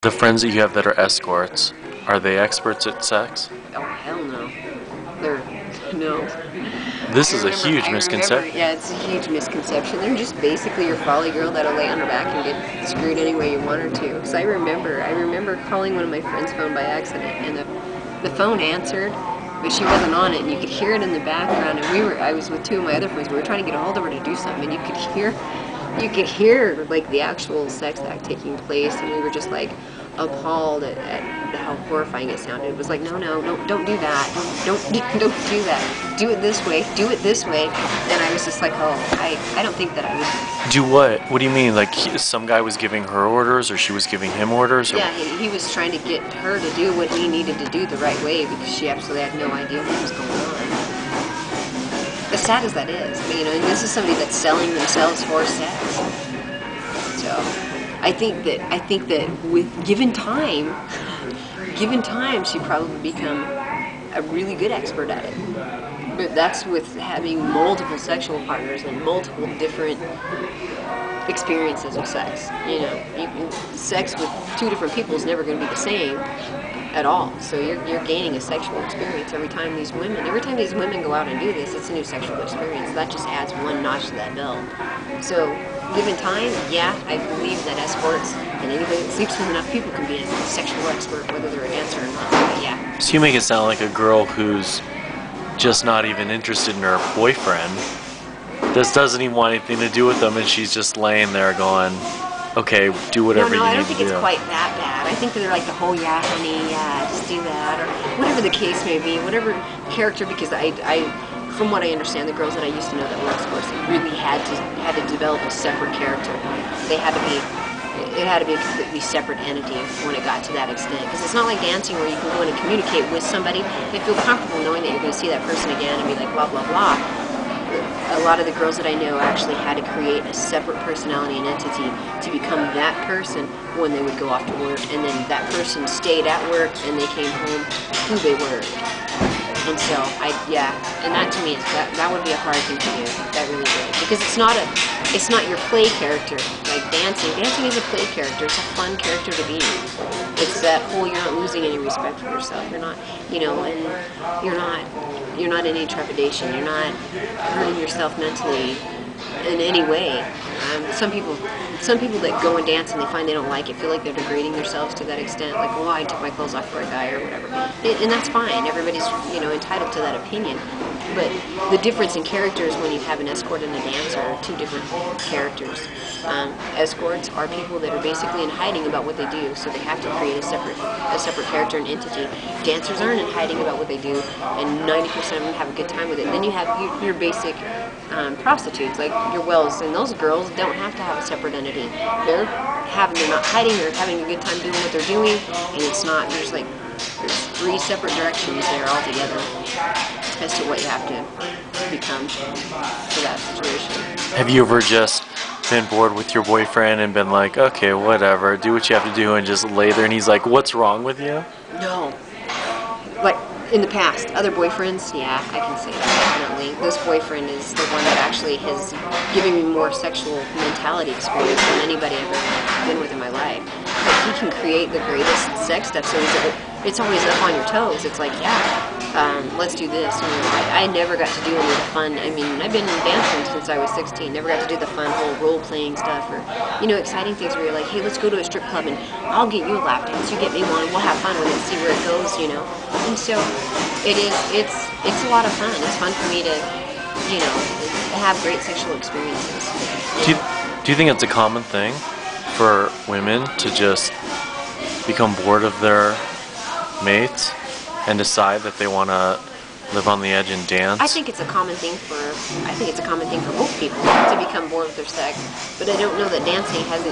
The friends that you have that are escorts, are they experts at sex? Oh, hell no. They're, no. This is a huge misconception. Yeah, it's a huge misconception. They're just basically your folly girl that'll lay on her back and get screwed any way you want her to. Because I remember calling one of my friends' phone by accident, and the phone answered, but she wasn't on it, and you could hear it in the background. And I was with two of my other friends. We were trying to get a hold of her to do something, and you could hear like the actual sex act taking place, and we were just like appalled at how horrifying it sounded. It was like, no, don't do that. Don't do that. Do it this way. Do it this way. And I was just like, oh, I don't think that I would. Do what? What do you mean? Like some guy was giving her orders, or she was giving him orders? Or? Yeah, he was trying to get her to do what he needed to do the right way because she absolutely had no idea what was going on. As sad as that is, and this is somebody that's selling themselves for sex. So, I think that with given time, she'd probably become a really good expert at it. But that's with having multiple sexual partners and multiple different experiences of sex. Sex with two different people is never going to be the same at all. So you're gaining a sexual experience every time these women go out and do this. It's a new sexual experience. That just adds one notch to that belt. So given time, yeah, I believe that escorts and anybody that sleeps with enough people can be a sexual expert, whether they're a dancer or not. But yeah. So you make it sound like a girl who's just not even interested in her boyfriend. This doesn't even want anything to do with them, and she's just laying there going, okay, do whatever you need to do. No, I don't think it's quite that bad. I think that they're like, oh yeah, honey, yeah, just do that, or whatever the case may be, whatever character, because from what I understand, the girls that I used to know that were escorts really had to develop a separate character. It had to be a completely separate entity when it got to that extent. Because it's not like dancing where you can go in and communicate with somebody and feel comfortable knowing that you're going to see that person again and be like, blah, blah, blah. A lot of the girls that I know actually had to create a separate personality and entity to become that person when they would go off to work, and then that person stayed at work and they came home who they were. And so, and that to me, that would be a hard thing to do. That really would. Because it's not your play character. Like dancing is a play character. It's a fun character to be. It's that whole, you're not losing any respect for yourself. You're not, and you're not in any trepidation. You're not hurting yourself mentally in any way. Some people that go and dance and they find they don't like it, feel like they're degrading themselves to that extent, like, oh, I took my clothes off for a guy or whatever. And that's fine. Everybody's, entitled to that opinion. But the difference in characters when you have an escort and a dancer are two different characters. Escorts are people that are basically in hiding about what they do, so they have to create a separate character and entity. Dancers aren't in hiding about what they do, and 90% of them have a good time with it. And then you have your basic prostitutes, like your Wells, and those girls don't have to have a separate entity. They're not hiding, they're having a good time doing what they're doing, and there's three separate directions there altogether as to what you have to become for that situation. Have you ever just been bored with your boyfriend and been like, okay, whatever, do what you have to do, and just lay there, and he's like, what's wrong with you? No. Like, in the past, other boyfriends, yeah, I can say that definitely. This boyfriend is the one that actually has given me more sexual mentality experience than anybody I've ever been with in my life. But he can create the greatest sex stuff, so it's always up on your toes. It's like, let's do this. I never got to do any of the fun. I mean, I've been dancing since I was 16. Never got to do the fun whole role-playing stuff or, exciting things where you're like, hey, let's go to a strip club and I'll get you a lap dance. You get me one and we'll have fun with it and see where it goes, And so it's a lot of fun. It's fun for me to, have great sexual experiences. Do you think it's a common thing for women to just become bored of their mates and decide that they want to live on the edge and dance? I think it's a common thing for both people to become bored with their sex, but I don't know that dancing has